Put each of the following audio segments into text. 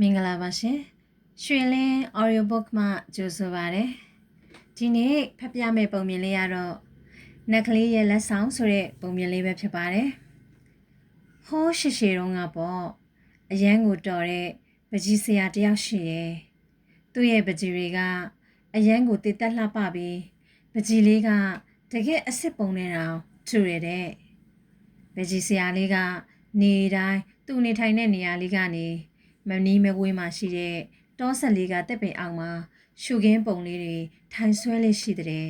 မင်္ဂလာပါရှင်ရွှေလင်း audiobook မှကြိုဆိုပါရစေဒီနေ့ဖတ်ပြမယ့်ပုံမြင်လေးကတော့နက်ကလေးရဲ့လက်ဆောင်ဆိုတဲ့ပုံမြင်လေးပဲဖြစ်ပါတယ်ဟိုးရှေရှေတုန်းကပေါ့အရန်ကိုတော်တဲ့ပကြီးဆရာတယောက်ရှိရဲ့သူ့ရဲ့ပကြီးတွေကအရန်ကိုတည်တက်လှပပြီးပကြီးလေးကတကယ်အစ်စ်ပုံနဲ့တောင်ထူရတဲ့ပကြီးဆရာလေးကနေတိုင်းသူ့နေထိုင်တဲ့နေရာလေးကနေမနီးမဝေးမှရှိတဲ့တောဆက်လေးကတက်ပင်အောင်မှာရှုခင်းပုံလေးတွေထိုင်ဆွဲလေးရှိတဲ့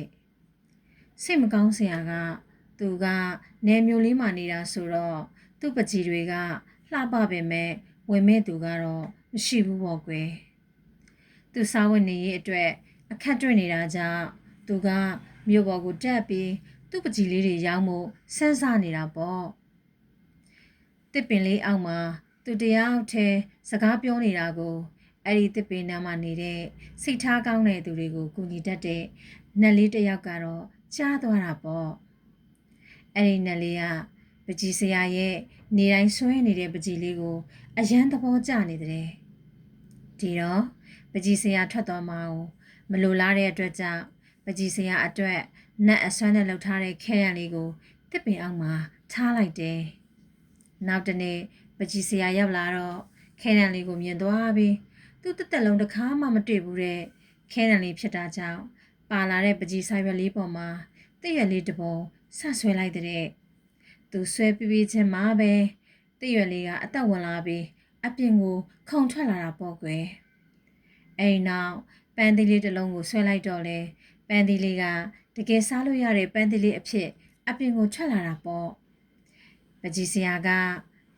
စိတ်မကောင်းစရာကသူကနေမျိုးလေးမှနေတာဆိုတော့သူ့ပကြီးတွေကလှပပေမဲ့ဝင်မဲ့သူကတော့မရှိဘူးပေါ့ကွယ်သူစားဝတ်နေရေးအတွက်အခက်တွေ့နေတာကြောင့်သူကမြို့ပေါ်ကိုတက်ပြီးသူ့ပကြီးလေးတွေရောင်းဖို့စမ်းစားနေတာပေါ့တစ်ပင်လေးအောက်မှာသူတယောက်တည်းစကားပြောနေတာကိုအဲ့ဒီတစ်ပင်နားမှာနေတဲ့စိတ်ထားကောင်းတဲ့သူတွေကိုကူညီတတ်တဲ့နတ်လေးတစ်ယောက်ကတော့ကြားသွားတာပေါ့အဲ့ဒီနတ်လေးကပကြီးဆရာရဲ့နေတိုင်းဆွဲနေတဲ့ပကြီးလေးကိုအယမ်းသဘောကျနေတဲ့ဒီတော့ပကြီးဆရာထွက်သွားမှမလိုလားတဲ့အတွက်ကြောင့်ပကြီးဆရာအတွက်နတ်အစွမ်းနဲ့လှုပ်ထားတဲ့ခဲရံလေးကိုတစ်ပင်အောက်မှာထားလိုက်တယ်နောက်တနေ့ပကြီးဆရာရောက်လာတော့ခဲရံလေးကိုမြင်သွားပြီးသူ့တက်တက်လုံးတစ်ခါမှမတွေ့ဘူးတဲ့ခဲရံလေးဖြစ်တာကြောင့်ပါလာတဲ့ပကြီးဆိုင်ရွက်လေးပေါ်မှာတည့်ရွက်လေးတစ်ပုံဆဆွဲလိုက်တဲ့သူဆွဲပြီးချင်းမှာပဲတည့်ရွက်လေးကအသက်ဝင်လာပြီးအပြင်ကိုခုန်ထွက်လာတာပေါ့ကွယ်အဲ့နောက်ပန်းသီးလေးတစ်လုံးကိုဆွဲလိုက်တော့လေပန်းသီးလေးကတကယ်စားလို့ရတဲ့ပန်းသီးလေးအဖြစ်အပြင်ကိုထွက်လာတာပေါ့ပကြီးဆရာက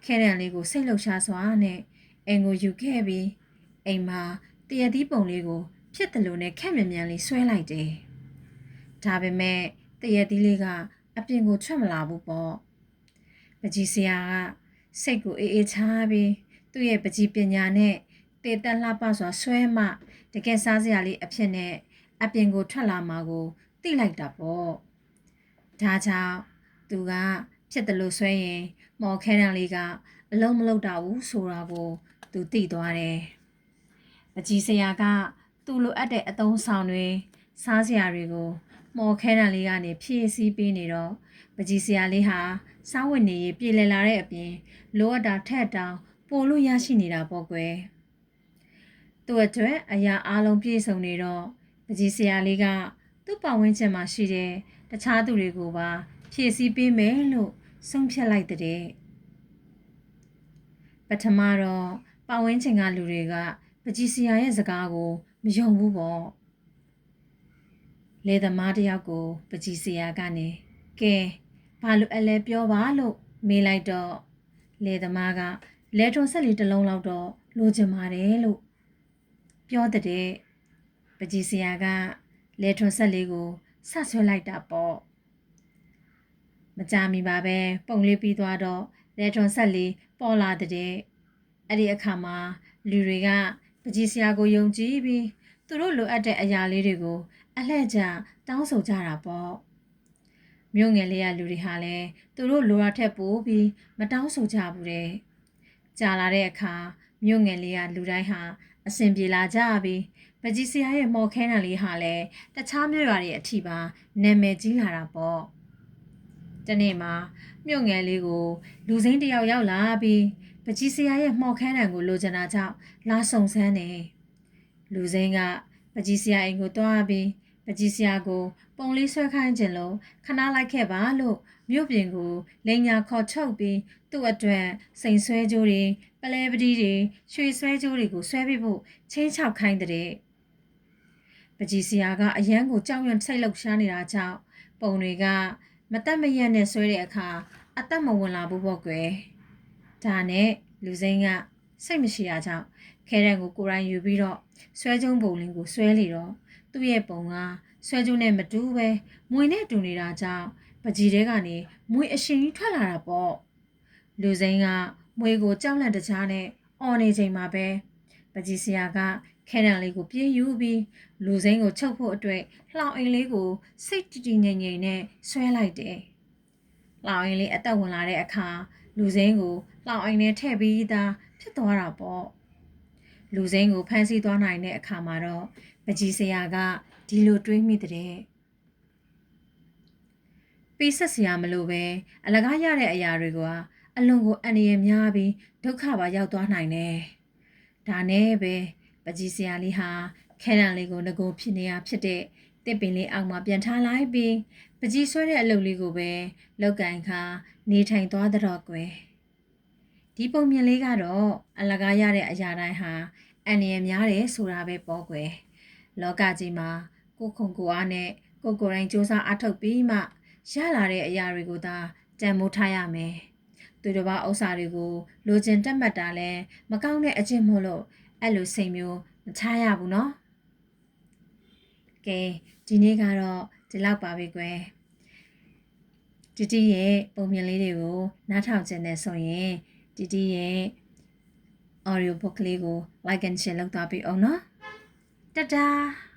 ခဲရံလေးကိုစိတ်လှုပ်ရှားစွာနဲ့အိမ်ကိုယူခဲ့ပြီးအိမ်မှာတရသီးပုံလေးကိုဖြစ်တယ်လို့နဲ့ခက်မြန်မြန်လေးဆွဲလိုက်တယ်။ဒါပေမဲ့တရသီးလေးကအပြင်ကိုထွက်မလာဘူးပေါ့။ပကြီးဆရာကစိတ်ကိုအေးအေးချပြီးသူ့ရဲ့ပကြီးပညာနဲ့တေတက်လှပစွာဆွဲမှတကယ်စားစရာလေးအဖြစ်နဲ့အပြင်ကိုထွက်လာမှာကိုသိလိုက်တာပေါ့။ဒါကြောင့်သူကဖြစ်တယ်လို့ဆွဲရင်မော်ခဲရန်လေးကအလုံးမလုံးတော့ဘူးဆိုတာကိုသူသိသွားတယ်။ပကြီးဆရာကသူ့လိုအပ်တဲ့အသုံးဆောင်တွေစားစရာတွေကိုမော်ခဲရန်လေးကနေဖြည့်ဆည်းပေးနေတော့ပကြီးဆရာလေးဟာစားဝတ်နေရေးပြည်လည်လာတဲ့အပြင်လိုအပ်တာထက်တောင်ပိုလို့ရရှိနေတာပေါ့ကွယ်။သူ့အတွက်အရာအလုံးပြည့်စုံနေတော့ပကြီးဆရာလေးကသူ့ပတ်ဝန်းကျင်မှာရှိတဲ့တခြားသူတွေကိုပါဖြည့်ဆည်းပေးမယ်လို့ဆုံးဖြတ်လိုက်တဲ့ပထမတော့ပတ်ဝန်းကျင်ကလူတွေကပကြီးဆရာရဲ့စကားကိုမယုံဘူးပေါ့လေသမားတယောက်ကိုပကြီးဆရာကနေကဲဘာလို့အလဲပြောပါလို့မေးလိုက်တော့လေသမားကလဲထုံဆက်လေးတစ်လုံးလောက်တော့လိုချင်ပါတယ်လို့ပြောတဲ့ပကြီးဆရာကလဲထုံဆက်လေးကိုဆဆွဲလိုက်တာပေါ့မကြမီပါပဲပုံလေးပြီးသွားတော့လက်ထွန်ဆက်လေးပေါ်လာတဲ့အဲ့ဒီအခါမှာလူတွေကပကြီးဆရာကိုယုံကြည်ပြီးသူတို့လိုအပ်တဲ့အရာလေးတွေကိုအလှည့်ကျတောင်းဆိုကြတာပေါ့မြို့ငယ်လေးကလူတွေဟာလည်းသူတို့လိုရာထက်ပိုပြီးမတောင်းဆိုကြဘူးတဲ့ကြာလာတဲ့အခါမြို့ငယ်လေးကလူတိုင်းဟာအဆင်ပြေလာကြပြီးပကြီးဆရာရဲ့မော်ခဲနံလေးဟာလည်းတခြားမြို့ရွာတွေအထိပါနာမည်ကြီးလာတာပေါ့တနေ့မှာမြို့ငယ်လေးကိုလူစိမ်းတယောက်ရောက်လာပြီးပကြီးဆရာရဲ့မှော်ခန်းတံကိုလိုချင်တာကြောင့်လာဆုံဆန်းတယ်လူစိမ်းကပကြီးဆရာအိမ်ကိုတွားပြီးပကြီးဆရာကိုပုံလေးဆွဲခိုင်းခြင်းလို့ခဏလိုက်ခဲ့ပါလို့မြို့ပြင်ကိုလိန်ညာခေါ်ထုတ်ပြီးသူ့အတွက်စိန်ဆွဲကြိုးတွေပလဲပတိတွေရွှေဆွဲကြိုးတွေကိုဆွဲပြီးဖို့ချင်းချောက်ခိုင်းတဲ့ပကြီးဆရာကအရန်ကိုကြောက်ရွံ့စိတ်လှုပ်ရှားနေတာကြောင့်ပုံတွေကမတက်မရက်နဲ့ဆွဲတဲ့အခါအသက်မဝင်လာဘူးပေါ့ကွယ်ဒါနဲ့လူစိမ်းကစိတ်မရှိတာကြောင့်ခဲရန်ကိုကိုရိုင်းယူပြီးတော့ဆွဲကျုံးပုံလေးကိုဆွဲလေတော့သူ့ရဲ့ပုံကဆွဲကျုံးနဲ့မတူပဲမွေနဲ့တူနေတာကြောင့်ပကြီးတဲကနေမွေအရှင်ကြီးထွက်လာတာပေါ့လူစိမ်းကမွေကိုကြောက်လန့်တကြားနဲ့အော်နေချိန်မှာပဲပကြီးဆရာကခဲရန်လေးကိုပြေးယူပြီးလူစိမ်းကိုချုပ်ဖို့အတွက်လှောင်အိမ်လေးကိုစိတ်တည်တည်ငြိမ်ငြိမ်နဲ့ဆွဲလိုက်တယ်။လှောင်အိမ်လေးအသက်ဝင်လာတဲ့အခါလူစိမ်းကိုလှောင်အိမ်ထဲထည့်ပြီးသားဖြစ်သွားတာပေါ့ လူစိမ်းကိုဖမ်းဆီးသွားနိုင်တဲ့အခါမှာတော့ပကြီးဆရာကဒီလိုတွေးမိတဲ့ပေးဆက်စရာမလိုပဲအလကားရတဲ့အရာတွေကအလွန်ကိုအန္တရာယ်များပြီးဒုက္ခပါရောက်သွားနိုင်တယ်။ဒါနဲ့ပဲပကြီးဆရာလေးဟာခဲတံလေးကိုငကိုဖြစ်နေရဖြစ်တဲ့တစ်ပင်လေးအောက်မှာပြန်ထားလိုက်ပြီးပကြီးဆွဲတဲ့အလုပ်လေးကိုပဲလောက်ကင်ခါနေထိုင်သွားတော့ကွယ်။ဒီပုံမြင်လေးကတော့အလကားရတဲ့အရာတိုင်းဟာအန္တရာယ်များတယ်ဆိုတာပဲပေါ့ကွယ်။လောကကြီးမှာကိုခုံကိုအားနဲ့ကိုယ်တိုင်စူးစမ်းအားထုတ်ပြီးမှရလာတဲ့အရာတွေကိုသာတန်ဖိုးထားရမယ်။သူတစ်ပါးဥစ္စာတွေကိုလိုချင်တက်မှတ်တာလဲမကောင်းတဲ့အကျင့်မို့လို့အဲ့လိုစိတ်မျိုးမချရဘူးနော်။ကဲဒီနေ့ကတော့ဒီလောက်ပါပဲကွယ်။တီတီရဲ့ပုံမြင်လေးတွေကိုနားထောင်ခြင်းနဲ့ဆိုရင်တီတီရဲ့ audio book လေးကို like and share လုပ်သွားပေးအောင်နော်။တတား